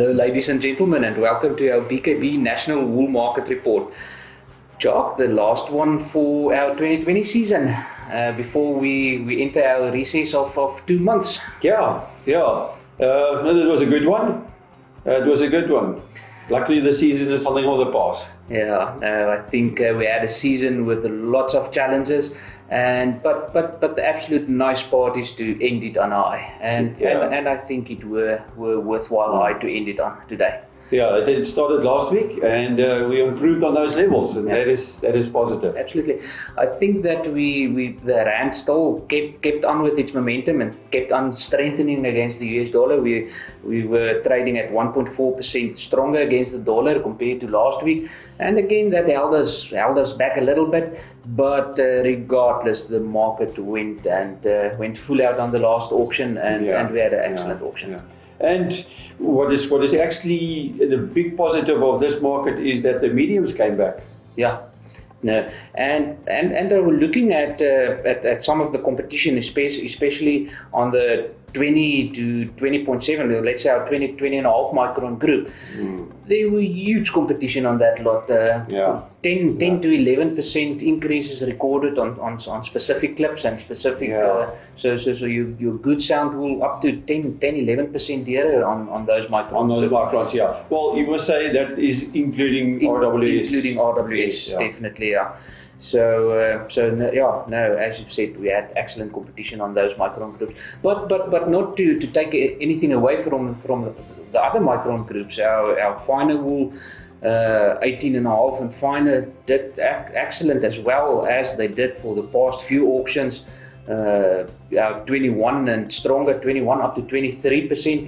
Hello ladies and gentlemen, and welcome to our BKB National Wool Market Report. Jock, the last one for our 2020 season before we enter our recess of 2 months. No, it was a good one. Luckily the season is something of the past. I think we had a season with lots of challenges, but the absolute nice part is to end it on high, and I think it were worthwhile high to end it on today. Yeah, it started last week, and we improved on those levels, and that is positive. Absolutely, I think that the rand still kept on with its momentum and kept on strengthening against the US dollar. We were trading at 1.4% stronger against the dollar compared to last week, and again that held us back a little bit. But regardless, the market went full out on the last auction, and we had an excellent auction. Yeah. And what is actually the big positive of this market is that the mediums came back. And I was looking at some of the competition, especially on the 20 to 20.7, let's say our 20 and a half micron group. There were huge competition on that lot. 10 to 11% increases recorded on specific clips and specific. So your good sound will up to 10-11% here on those microns. On those microns, yeah. Well, you must say that is including RWS. Including RWS, definitely, yeah. So as you've said, we had excellent competition on those micron groups. But not to take anything away from the other micron groups. Our finer wool, 18 and a half and finer, did excellent as well as they did for the past few auctions. Our 21 and stronger 21 up to 23%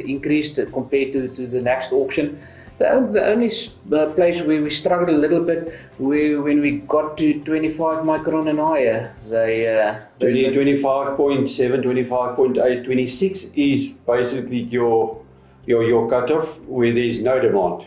increased compared to the next auction. The only place where we struggled a little bit, when we got to 25 micron and higher, 25.7, 25.8, 26 is basically your cutoff where there's no demand.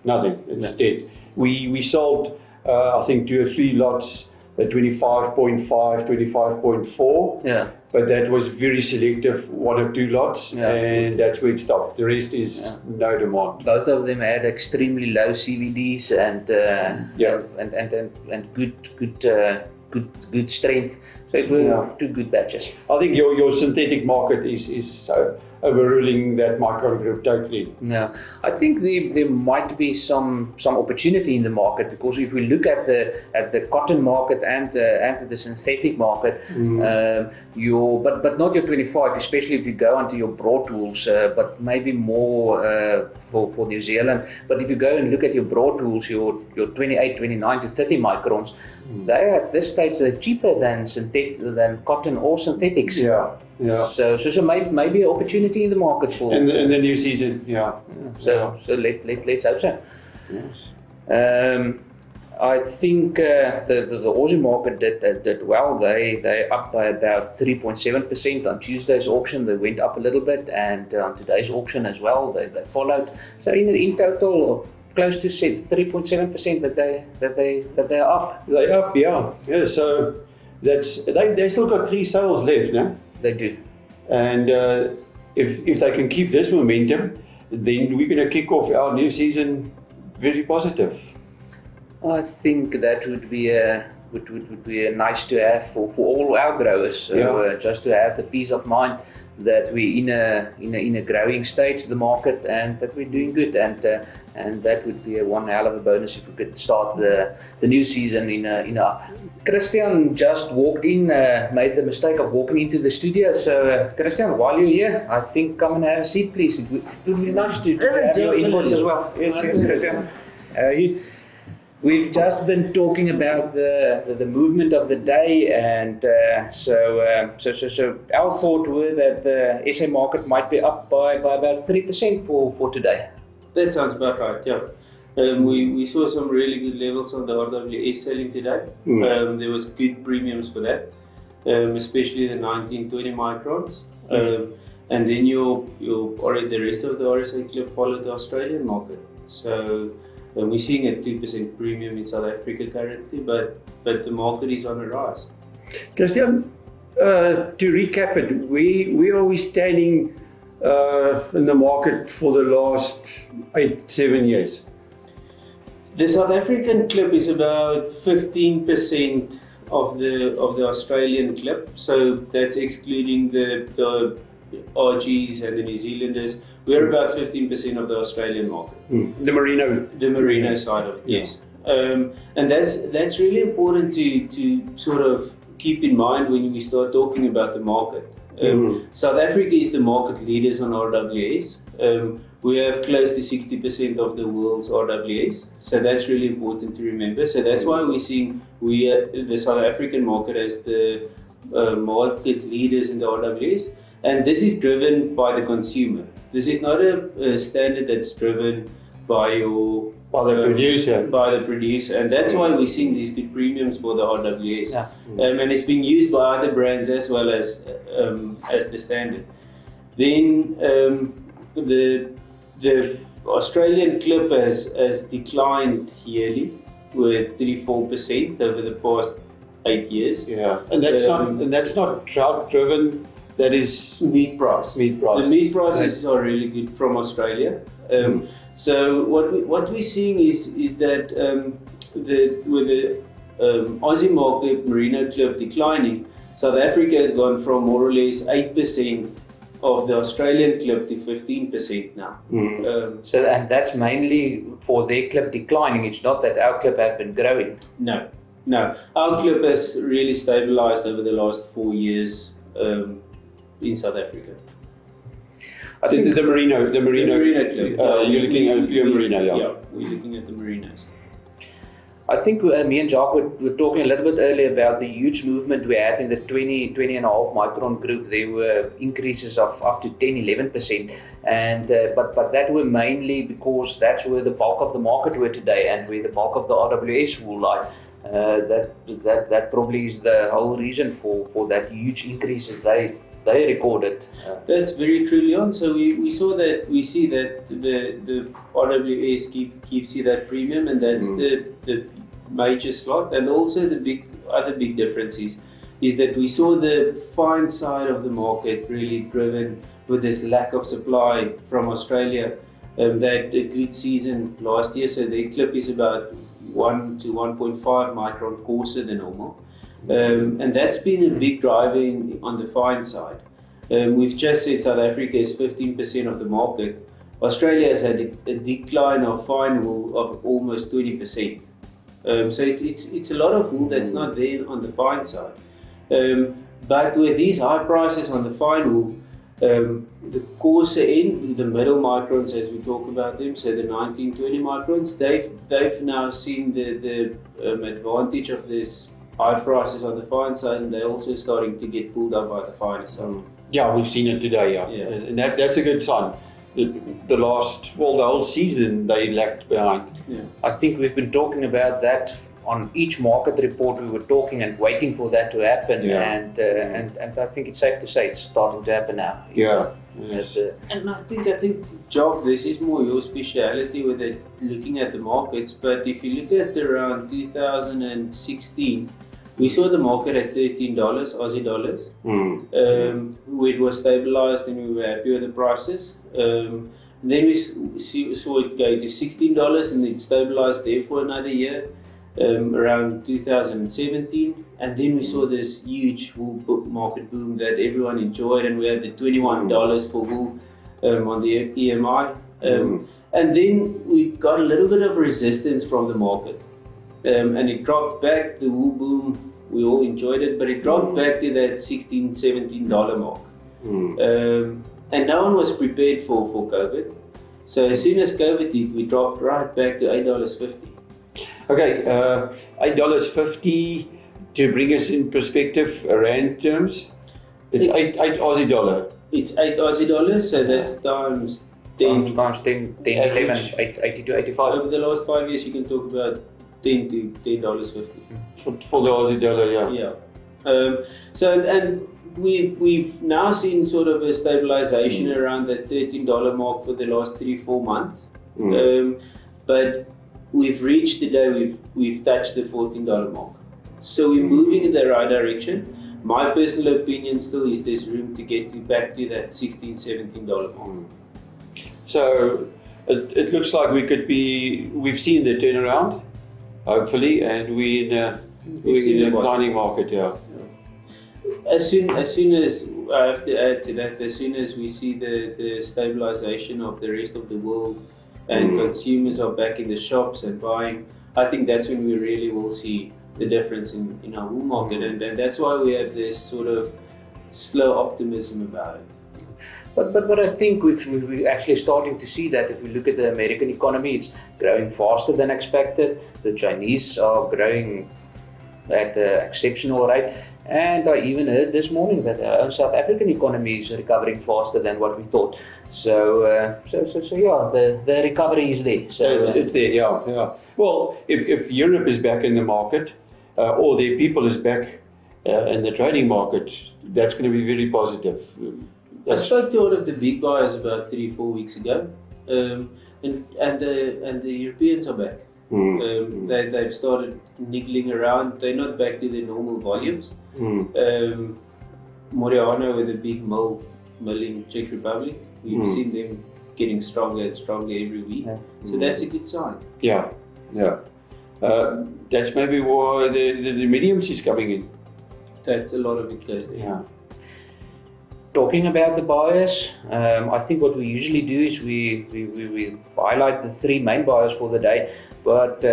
Nothing. It's dead. We sold I think 2 or 3 lots at 25.5, 25.4. But that was very selective, 1 or 2 lots, and that's where it stopped. The rest is no demand. Both of them had extremely low CVDs and good strength. So it were 2 good batches. I think your synthetic market is overruling that micron group totally. I think there might be some opportunity in the market, because if we look at the cotton market and the synthetic market, but not your 25, especially if you go onto your broad wools, but maybe more for New Zealand. But if you go and look at your broad wools, your 28, 29 to 30 microns, they at this stage they're cheaper than cotton or synthetics. So maybe an opportunity in the market for in the new season. So let's hope so. Yes. I think the Aussie market did well. They up by about 3.7% on Tuesday's auction. They went up a little bit, and on today's auction as well, they followed. So in total, close to 3.7% that they're up. They're up, yeah. So they still got 3 sales left, no? They do. And if they can keep this momentum, then we're going to kick off our new season very positive. I think that would be nice to have for all our growers. So, just to have the peace of mind that we're in a growing stage, the market, and that we're doing good, and that would be one hell of a bonus if we could start the new season in up. Christian just walked in, made the mistake of walking into the studio. So Christian, while you're here, I think come and have a seat, please. It would be nice to have your inputs as well. Yes, Christian. We've just been talking about the movement of the day, and so our thought were that the SA market might be up by about 3% for today. That sounds about right, yeah. We saw some really good levels on the RWS selling today. There was good premiums for that, especially the 19-20 microns. And then the rest of the RSA club followed the Australian market. So we're seeing a 2% premium in South Africa currently, but the market is on a rise. Christian, to recap it, where are we standing in the market for the last 7 years? The South African clip is about 15% of the Australian clip, so that's excluding the RGs and the New Zealanders. We're about 15% of the Australian market. The merino side of it, yes. And that's really important to sort of keep in mind when we start talking about the market. South Africa is the market leaders on RWS. We have close to 60% of the world's RWS, so that's really important to remember. So that's why we're seeing the South African market as the market leaders in the RWS, and this is driven by the consumer. This is not a standard that's driven by the producer, and that's why we're seeing these good premiums for the RWS. And it's being used by other brands as well as the standard. Then the Australian clip has declined yearly with 34% over the past 8 years. Yeah, and that's not drought driven. That is meat price. The meat prices are really good from Australia. So what we're seeing is that with the Aussie market merino clip declining, South Africa has gone from more or less 8% of the Australian clip to 15% now. So and that's mainly for their clip declining. It's not that our clip has been growing. No. Our clip has really stabilized over the last 4 years in South Africa. I think the merino clip. You're looking at pure merino, yeah. We're looking at the merinos. I think me and Jacques were talking a little bit earlier about the huge movement we had in the 20 and a half micron group. There were increases of up to 10-11%, and but that were mainly because that's where the bulk of the market were today, and where the bulk of the RWS wool lie. That probably is the whole reason for that huge increases they recorded. That's very true, Leon. So we see that the RWS gives you that premium, and that's the major slot. And also the other big difference is that we saw the fine side of the market really driven with this lack of supply from Australia. That a good season last year, so their clip is about 1 to 1.5 micron coarser than normal. And that's been a big driver on the fine side. We've just said South Africa is 15% of the market. Australia has had a decline of fine wool of almost 20%. So it's a lot of wool that's not there on the fine side. But with these high prices on the fine wool, the coarser end, the middle microns as we talk about them, so the 19-20 microns, they've now seen the advantage of this high prices on the fine side, and they're also starting to get pulled up by the finer side. Yeah, we've seen it today, and that's a good sign. The whole season they lagged behind. Yeah. I think we've been talking about that on each market report. We were talking and waiting for that to happen, and I think it's safe to say it's starting to happen now. Yeah. Yes. And I think, Jock, this is more your speciality with it, looking at the markets. But if you look at around 2016, we saw the market at $13 Aussie dollars. Where it was stabilized and we were happy with the prices. Then we saw it go to $16 and it stabilized there for another year. Around 2017, and then we saw this huge wool market boom that everyone enjoyed, and we had the $21 for wool on the EMI, and then we got a little bit of resistance from the market, and it dropped back. The wool boom, we all enjoyed it, but it dropped back to that $16, $17 mark, and no one was prepared for COVID. So as soon as COVID hit, we dropped right back to $8.50. Okay, $8.50 to bring us in perspective, rand terms. It's 8 Aussie dollar. It's 8 Aussie dollars, so that's times 10. Times 10, 11, 80 to 85. Over the last 5 years, you can talk about $10 to $10.50. For the Aussie dollar, Yeah. So and we've now seen sort of a stabilization around that $13 mark for the last 3-4 months. But we've reached the day we've touched the $14 mark. So we're moving in the right direction, My personal opinion still is there's room to get you back to that $16, $17 mark. So it looks like we've seen the turnaround, hopefully, and we're in a declining market, yeah. As soon as I have to add to that, as soon as we see the stabilization of the rest of the world and consumers are back in the shops and buying, I think that's when we really will see the difference in our wool market, and that's why we have this sort of slow optimism about it. But I think we're actually starting to see that if we look at the American economy, it's growing faster than expected. The Chinese are growing at an exceptional rate. And I even heard this morning that our own South African economy is recovering faster than what we thought. So yeah, the recovery is there. So it's there, yeah. Well, if Europe is back in the market, or their people is back in the trading market, that's going to be very positive. I spoke to one of the big buyers about 3-4 weeks ago, and the Europeans are back. They've started niggling around. They're not back to their normal volumes. Moriano, with a big mill in Czech Republic, we've seen them getting stronger and stronger every week. So that's a good sign. Yeah. That's maybe why the mediums is coming in. That's a lot of it goes there. Yeah. Talking about the buyers, I think what we usually do is we highlight the 3 main buyers for the day, but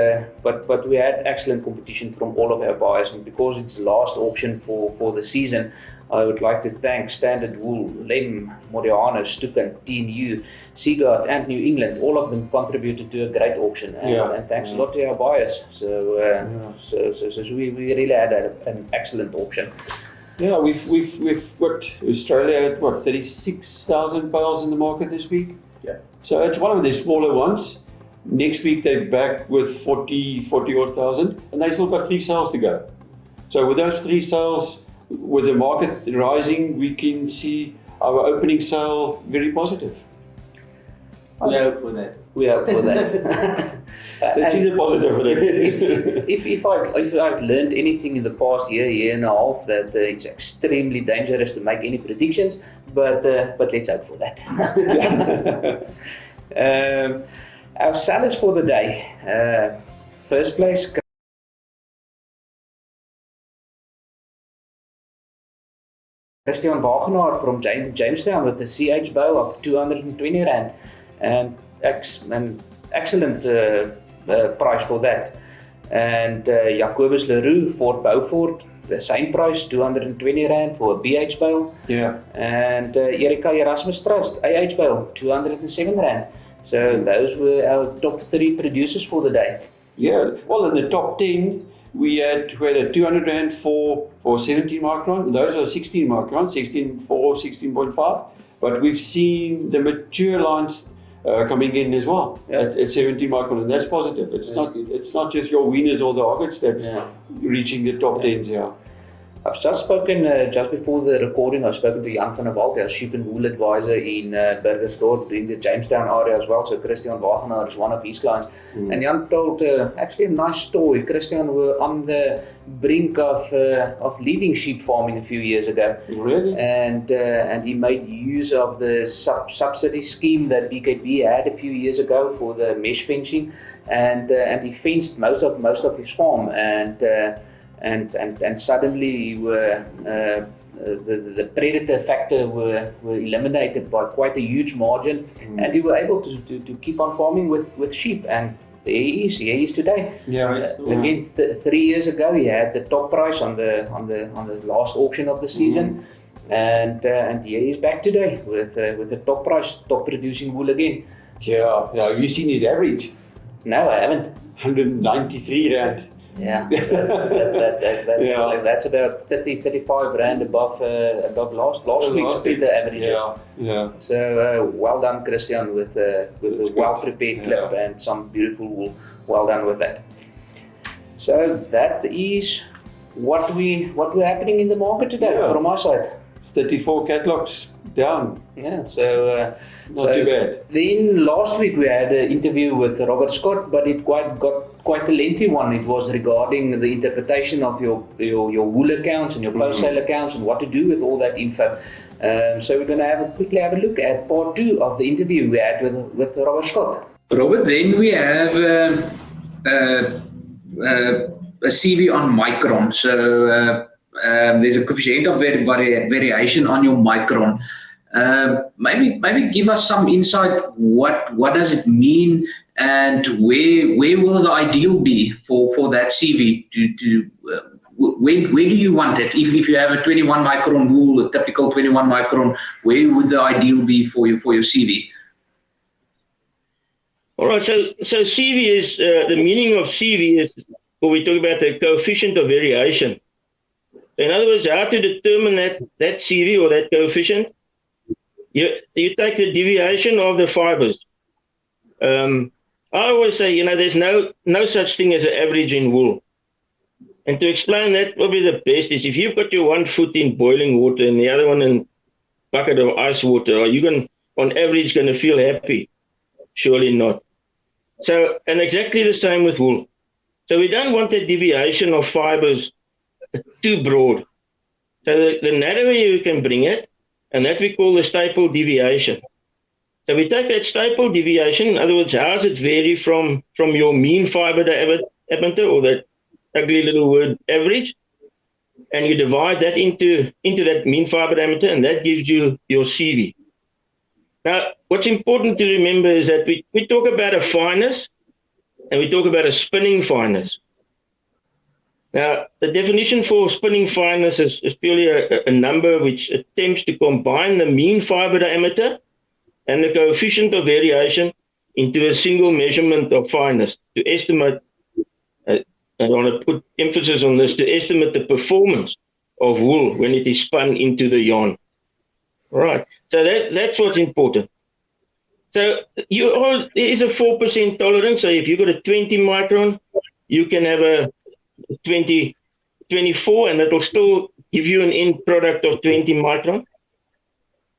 we had excellent competition from all of our buyers, and because it's the last auction for the season, I would like to thank Standard Wool, Lem, Moriano, Stukan, TNU, Seaguard and New England. All of them contributed to a great auction, and thanks a lot to our buyers. So we really had an excellent auction. Yeah, we've got Australia at 36,000 bales in the market this week. Yeah. So it's one of the smaller ones. Next week they're back with 40 odd thousand, and they still got 3 sales to go. So with those 3 sales, with the market rising, we can see our opening sale very positive. We hope for that. Let's see the positive in it. If I've learned anything in the past year and a half, that it's extremely dangerous to make any predictions, but let's hope for that. Our sellers for the day. First place, Christian Wagenaar from Jamestown with a CH bow of 220 Rand. And excellent price for that. And Jacobus Leroux, Fort Beaufort, the same price, 220 Rand for a BH bale. Yeah. And Erika Erasmus Trust, AH bale, 207 Rand. So those were our top 3 producers for the day. Yeah, well, in the top 10, we had a 200 Rand for 17 micron. Those are 16 micron, 16.4, 16.5. But we've seen the mature lines coming in as well at 70 micron, and that's positive. It's not just your wieners or the hoggets that's reaching the top 10s. Yeah. I've just spoken, just before the recording, I've spoken to Jan van der Walt, our sheep and wool advisor in Burgersdorp, in the Jamestown area as well. So Christian Wagenaar is one of his clients. And Jan told actually a nice story. Christian were on the brink of leaving sheep farming a few years ago. Really? And he made use of the subsidy scheme that BKB had a few years ago for the mesh fencing, and he fenced most of his farm, and suddenly the predator factor were eliminated by quite a huge margin, and he were able to keep on farming with sheep, and there he is today. Yeah, again, 3 years ago he had the top price on the last auction of the season, and here he's back today with the top price, top producing wool again. Yeah. Have you seen his average? No, I haven't. 193 Rand. Yeah, that's about 30-35 Rand above last week's Peter averages. Yeah. So well done, Christian, with a well prepared clip and some beautiful wool. Well done with that. So that is what we're happening in the market today from our side. 34 catalogs down. Yeah, so not too bad. Then last week we had an interview with Robert Scott, but it got quite a lengthy one. It was regarding the interpretation of your wool accounts and your post-sale accounts and what to do with all that info. So we're going to quickly have a look at part 2 of the interview we had with Robert Scott. Robert, then we have a CV on Micron. So there's a coefficient of variation on your Micron. Maybe give us some insight. What does it mean, and where will the ideal be for that CV? Where do you want it? If you have a 21 micron wool, a typical 21 micron, where would the ideal be for your CV? All right. So CV is the meaning of CV is when we talk about the coefficient of variation. In other words, how to determine that CV or that coefficient. You take the deviation of the fibers. I always say, there's no such thing as an average in wool. And to explain that, probably the best is if you've got your 1 foot in boiling water and the other one in a bucket of ice water, are you on average going to feel happy? Surely not. So, and exactly the same with wool. So we don't want the deviation of fibers too broad. So the narrower you can bring it, and that we call the staple deviation. So we take that staple deviation, in other words, how does it vary from your mean fiber diameter, or that ugly little word average, and you divide that into that mean fiber diameter, and that gives you your CV. Now, what's important to remember is that we talk about a fineness, and we talk about a spinning fineness. Now, the definition for spinning fineness is purely a number which attempts to combine the mean fiber diameter and the coefficient of variation into a single measurement of fineness to estimate, I want to put emphasis on this, to estimate the performance of wool when it is spun into the yarn. All right, so that's what's important. So there is a 4% tolerance. So if you've got a 20 micron, you can have a 24, and that will still give you an end product of 20 micron.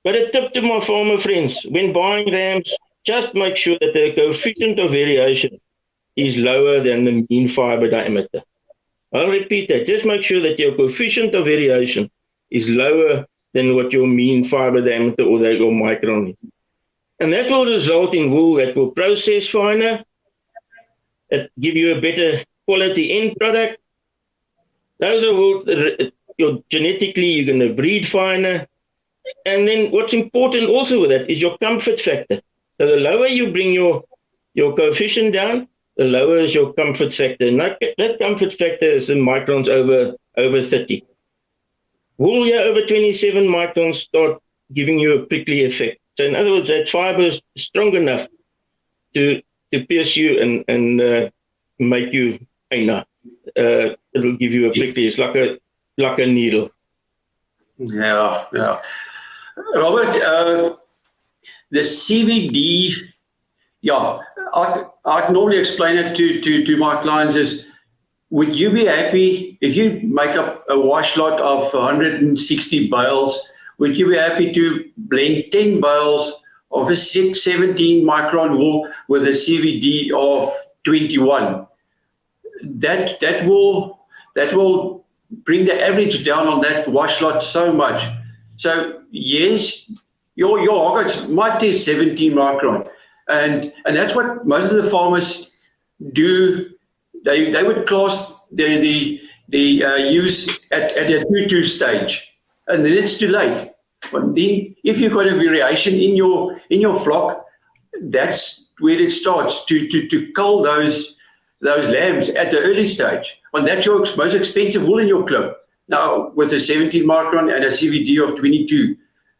But a tip to my farmer friends, when buying rams, just make sure that the coefficient of variation is lower than the mean fiber diameter. I'll repeat that. Just make sure that your coefficient of variation is lower than what your mean fiber diameter or your micron is. And that will result in wool that will process finer, that give you a better quality end product. Those are wool, genetically, you're going to breed finer. And then what's important also with that is your comfort factor. So the lower you bring your coefficient down, the lower is your comfort factor. And that comfort factor is in microns over 30. Wool here over 27 microns start giving you a prickly effect. So in other words, that fiber is strong enough to pierce you and make you it'll give you a prickly. It's like a needle. Yeah. Robert, the CVD, I normally explain it to my clients is, would you be happy if you make up a wash lot of 160 bales? Would you be happy to blend 10 bales of a 17 micron wool with a CVD of 21? That will bring the average down on that wash lot so much. So yes, your hoggets might test 17 micron, and that's what most of the farmers do. They would class the use at a 2-2 stage, and then it's too late. But then, if you've got a variation in your flock, that's where it starts to cull those lambs at the early stage. And that's your most expensive wool in your clip. Now, with a 17 micron and a CVD of 22,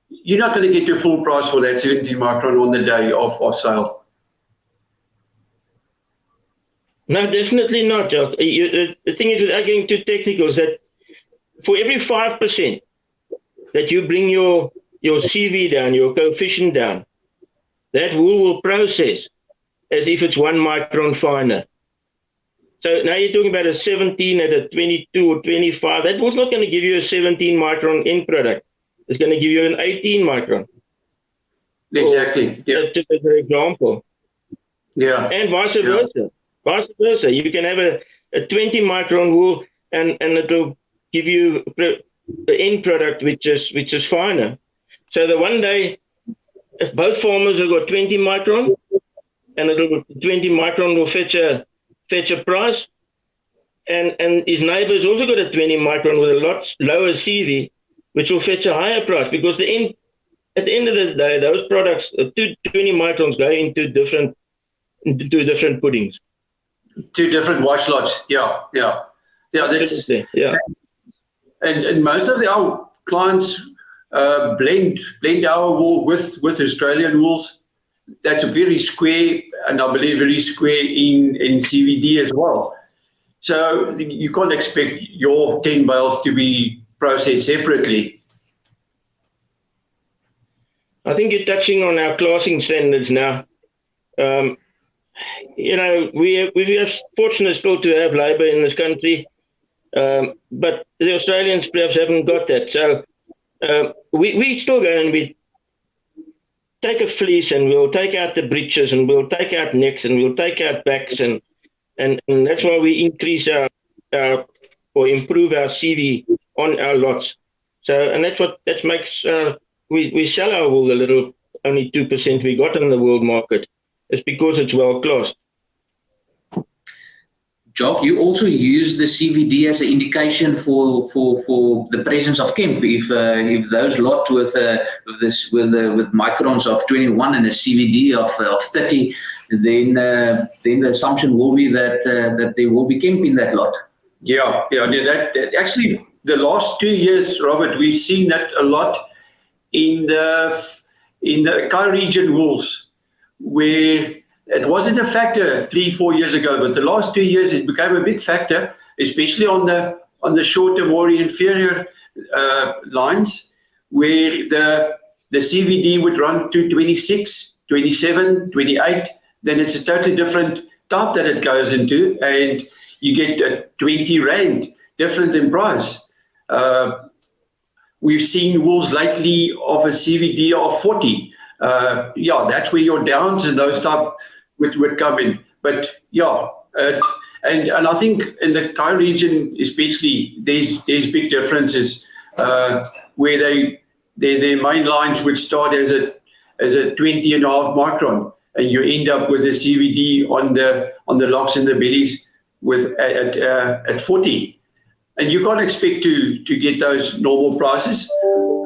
you're not going to get your full price for that 17 micron on the day of sale. No, definitely not, Jock. The thing is, without getting too technical, is that for every 5% that you bring your CV down, your coefficient down, that wool will process as if it's 1 micron finer. So now you're talking about a 17 at a 22 or 25. That wool's not going to give you a 17 micron end product. is going to give you an 18 micron. Exactly. Yeah. Just as an example. Yeah. And vice versa. Vice versa. You can have a 20 micron wool and it'll give you the end product which is finer. So the one day, if both farmers have got 20 micron, and 20 micron will fetch a price, and his neighbor's also got a 20 micron with a lot lower CV, which will fetch a higher price, because at the end of the day, those products, 20 microns go into different puddings. 2 different wash lots. Yeah. That's And most of our clients blend our wool with Australian wools. That's very square, and I believe very square in CVD as well. So you can't expect your 10 bales to be processed separately. I think you're touching on our classing standards now. We are fortunate still to have labour in this country, but the Australians perhaps haven't got that. So we still go and we take a fleece and we'll take out the breeches and we'll take out necks and we'll take out backs, and that's why we increase our or improve our CV on our lots. So, and that makes we sell our wool a little, only 2% we got on the world market. It's because it's well classed. Jock, you also use the CVD as an indication for the presence of Kemp. If those lot with microns of 21 and a CVD of 30, then the assumption will be that there will be Kemp in that lot. Yeah. That actually, the last 2 years, Robert, we've seen that a lot in the Kai region wools, where it wasn't a factor 3-4 years ago, but the last 2 years it became a big factor, especially on the shorter, more inferior lines, where the CVD would run to 26, 27, 28. Then it's a totally different type that it goes into, and you get a 20 rand different in price. We've seen wools lately of a CVD of 40. That's where your downs and those type would come in. But and I think in the Kai region especially, there's big differences where their main lines would start as a 20.5 micron, and you end up with a CVD on the locks and the bellies at 40. And you can't expect to get those normal prices.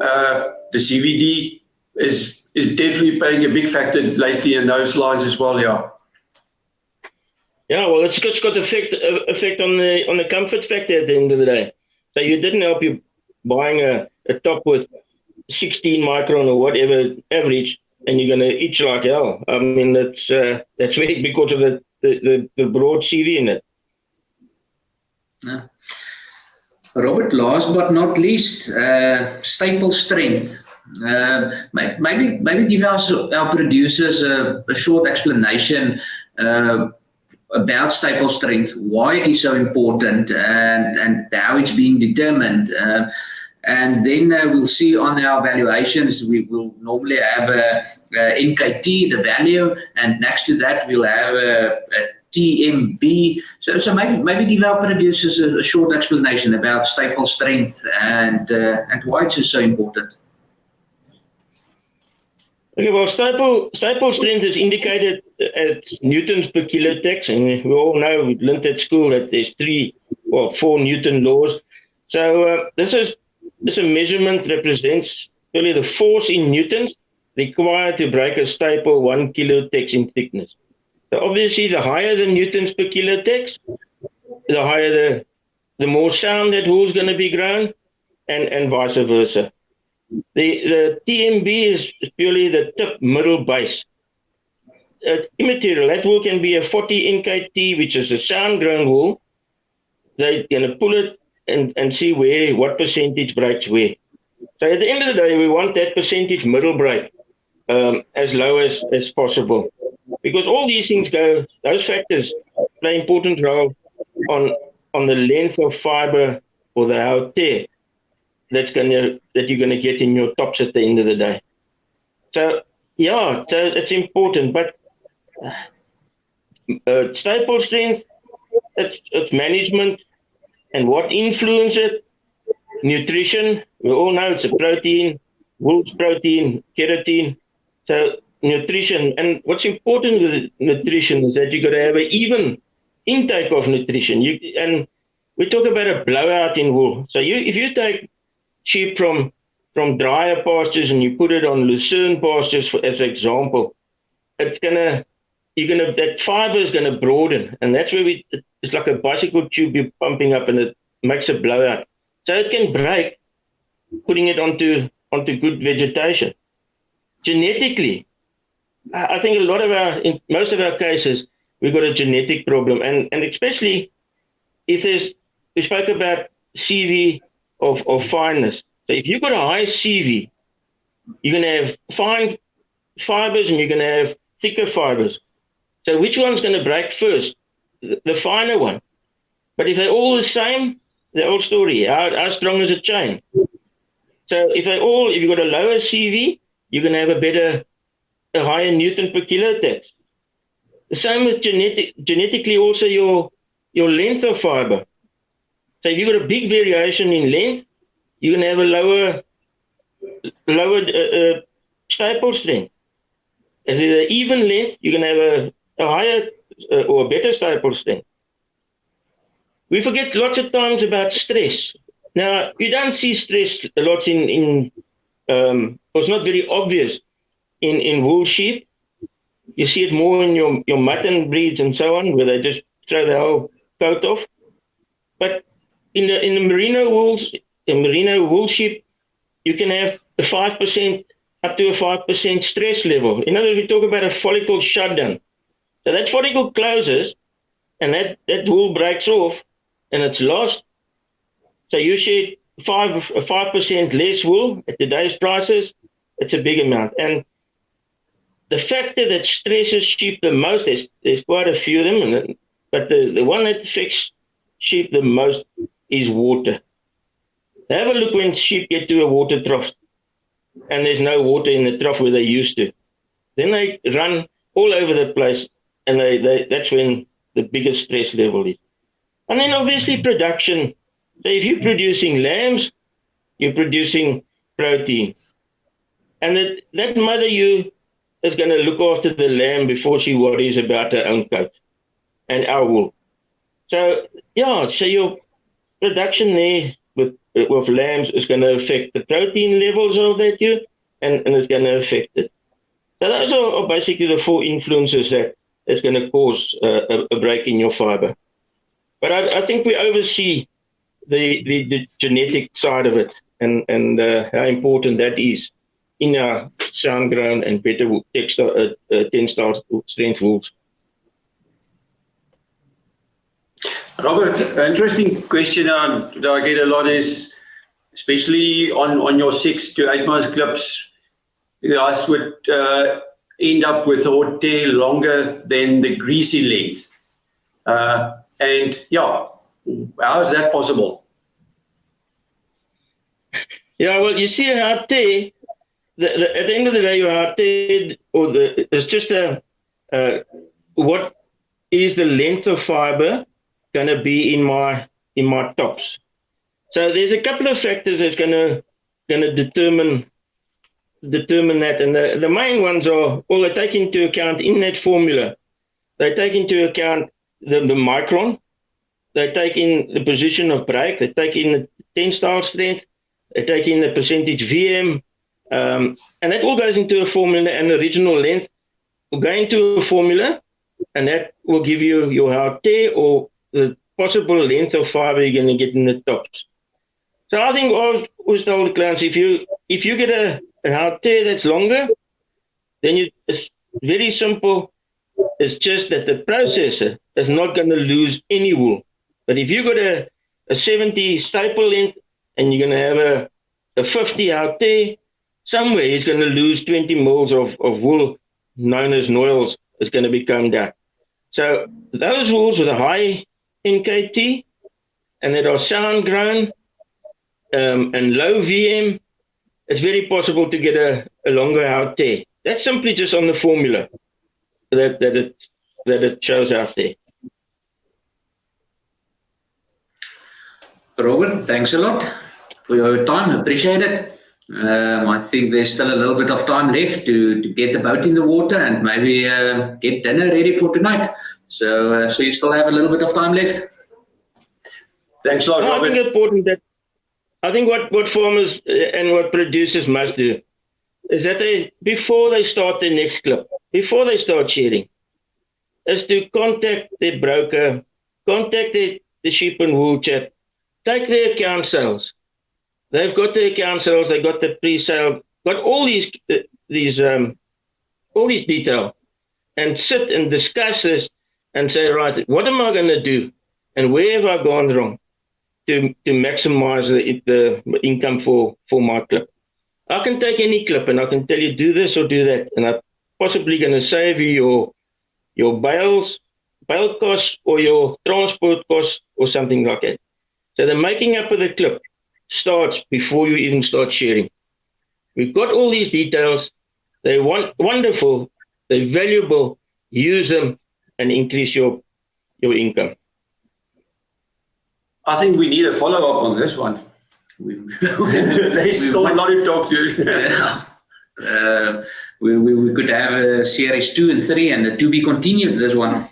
The CVD is definitely playing a big factor lately in those lines as well. Yeah, well, it's got effect on the comfort factor at the end of the day. So you didn't help you buying a top with 16 micron or whatever average, and you're going to itch like hell. I mean, that's really because of the broad CV in it. Yeah. Robert, last but not least, staple strength. Maybe give our producers a short explanation about staple strength, why it is so important, and how it's being determined. And then we'll see on our valuations, we will normally have a NKT, the value, and next to that we'll have a TMB. So maybe give our producers a short explanation about staple strength and why it's so important. Okay, well, staple strength is indicated as newtons per kilotex, and we all know, we learned at school that there's 4 Newton laws. So this a measurement represents really the force in newtons required to break a staple 1 kilotex in thickness. So obviously, the higher the newtons per kilotex, the higher the more sound that wool is going to be grown, and vice versa. The TMB is purely the tip middle base. Immaterial, that wool can be a 40 NKT, which is a sound grown wool. They're going to pull it and see what percentage breaks where. So at the end of the day, we want that percentage middle break as low as possible. Because all these things those factors play an important role on the length of fiber or the out tear. that you're gonna get in your tops at the end of the day. So yeah, so it's important, but staple strength, it's management, and what influence it. Nutrition, we all know it's a protein, wool's protein, keratin. So nutrition, and what's important with nutrition is that you got to have an even intake of nutrition. And we talk about a blowout in wool. So if you take sheep from drier pastures and you put it on lucerne pastures as an example, that fiber is gonna broaden, and that's where it's like a bicycle tube you're pumping up, and it makes a blowout. So it can break, putting it onto good vegetation. Genetically, I think in most of our cases, we've got a genetic problem, and especially if we spoke about CV of fineness. So if you've got a high CV, you're going to have fine fibers and you're going to have thicker fibers. So which one's going to break first? The finer one. But if they're all the same, the old story, how strong is a chain? So if you've got a lower CV, you're going to have a higher Newton per kilo tax. The same with genetically also your length of fiber. So if you've got a big variation in length, you're going to have a lower staple strength. If it's an even length, you're going to have a higher or a better staple strength. We forget lots of times about stress. Now, you don't see stress a lot it's not very obvious in wool sheep. You see it more in your mutton breeds and so on, where they just throw the whole coat off. But in the merino wool sheep, you can have a 5% up to a 5% stress level. In other words, we talk about a follicle shutdown. So that follicle closes, and that wool breaks off, and it's lost. So you shed 5% less wool at today's prices. It's a big amount. And the factor that stresses sheep the most, there's quite a few of them, but the one that affects sheep the most is water. Have a look when sheep get to a water trough and there's no water in the trough where they used to. Then they run all over the place, and that's when the biggest stress level is. And then obviously production. So if you're producing lambs, you're producing protein. And that mother ewe is going to look after the lamb before she worries about her own coat and our wool. So yeah, so your production there with lambs is going to affect the protein levels of that ewe, and it's going to affect it. So those are basically the four influences that is going to cause a break in your fiber. But I think we oversee the genetic side of it, and how important that is in our sound grown and better tensile strength wools. Robert, interesting question that I get a lot is, especially on your 6 to 8 months clips, you guys would end up with a tail longer than the greasy length. And yeah, how is that possible? Yeah, well, you see, at the end of the day, it's just what is the length of fiber going to be in my tops. So there's a couple of factors that's going to determine that, and the main ones are, well, they take into account in that formula. They take into account the micron. They take in the position of break. They take in the tensile strength. They take in the percentage VM, and that all goes into a formula, and the original length will go into a formula, and that will give you your hard tear or the possible length of fiber you're going to get in the tops. So I think I always tell the clients, if you get a hard tear that's longer, then it's very simple. It's just that the processor is not going to lose any wool. But if you've got a 70 staple length and you're going to have a 50 out there, somewhere he's going to lose 20 mils of wool, known as noils, is going to become that. So those wools with a high NKT and that are sound grown, and low VM, it's very possible to get a longer out tear. That's simply just on the formula that it shows out there. Robert, thanks a lot for your time. Appreciate it. I think there's still a little bit of time left to get the boat in the water and maybe get dinner ready for tonight. So you still have a little bit of time left. Thanks a lot, Robert. I think it's important that what farmers and what producers must do is that before they start their next clip, before they start shearing, is to contact their broker, contact the sheep and wool chap, take their account sales. They've got the account sales, they've got the pre-sale, got all these detail, and sit and discuss this and say, right, what am I going to do, and where have I gone wrong to maximize the income for my clip? I can take any clip and I can tell you do this or do that, and I'm possibly going to save you your bail costs or your transport costs or something like that. So the making up of the clip starts before you even start shearing. We've got all these details. They're wonderful. They're valuable. Use them and increase your income. I think we need a follow-up on this one. There's still a lot to talk to. Yeah. We could have a series 2 and 3 and to be continued, this one.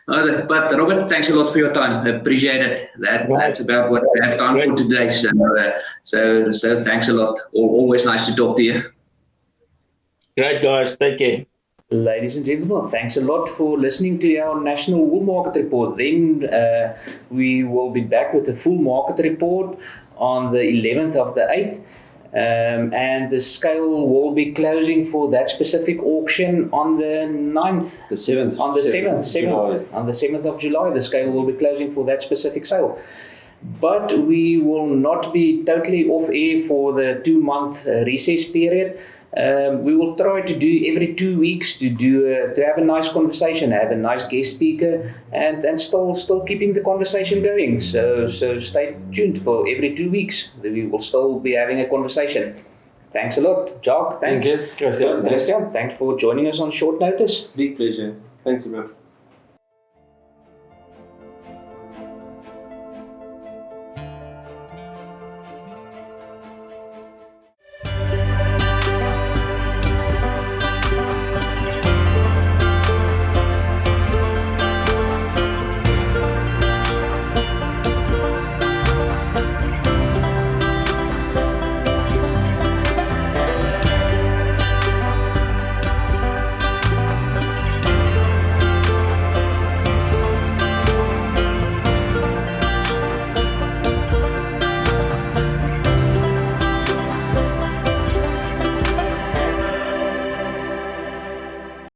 But Robert, thanks a lot for your time. I appreciate it. That's about what we have time for today. So thanks a lot. Always nice to talk to you. Great, guys. Take care. Ladies and gentlemen, thanks a lot for listening to our National Wool Market Report. Then we will be back with the full market report on the 11th of the 8th. And the scale will be closing for that specific auction on the 9th. The 7th. On the 7th. On the 7th of July, the scale will be closing for that specific sale. But we will not be totally off air for the 2-month recess period. We will try to do every 2 weeks to have a nice conversation, have a nice guest speaker, and still keeping the conversation going. So stay tuned for every 2 weeks. We will still be having a conversation. Thanks a lot, Jock. Thanks. Thank you. Christian, thanks for joining us on short notice. Big pleasure. Thanks, bro.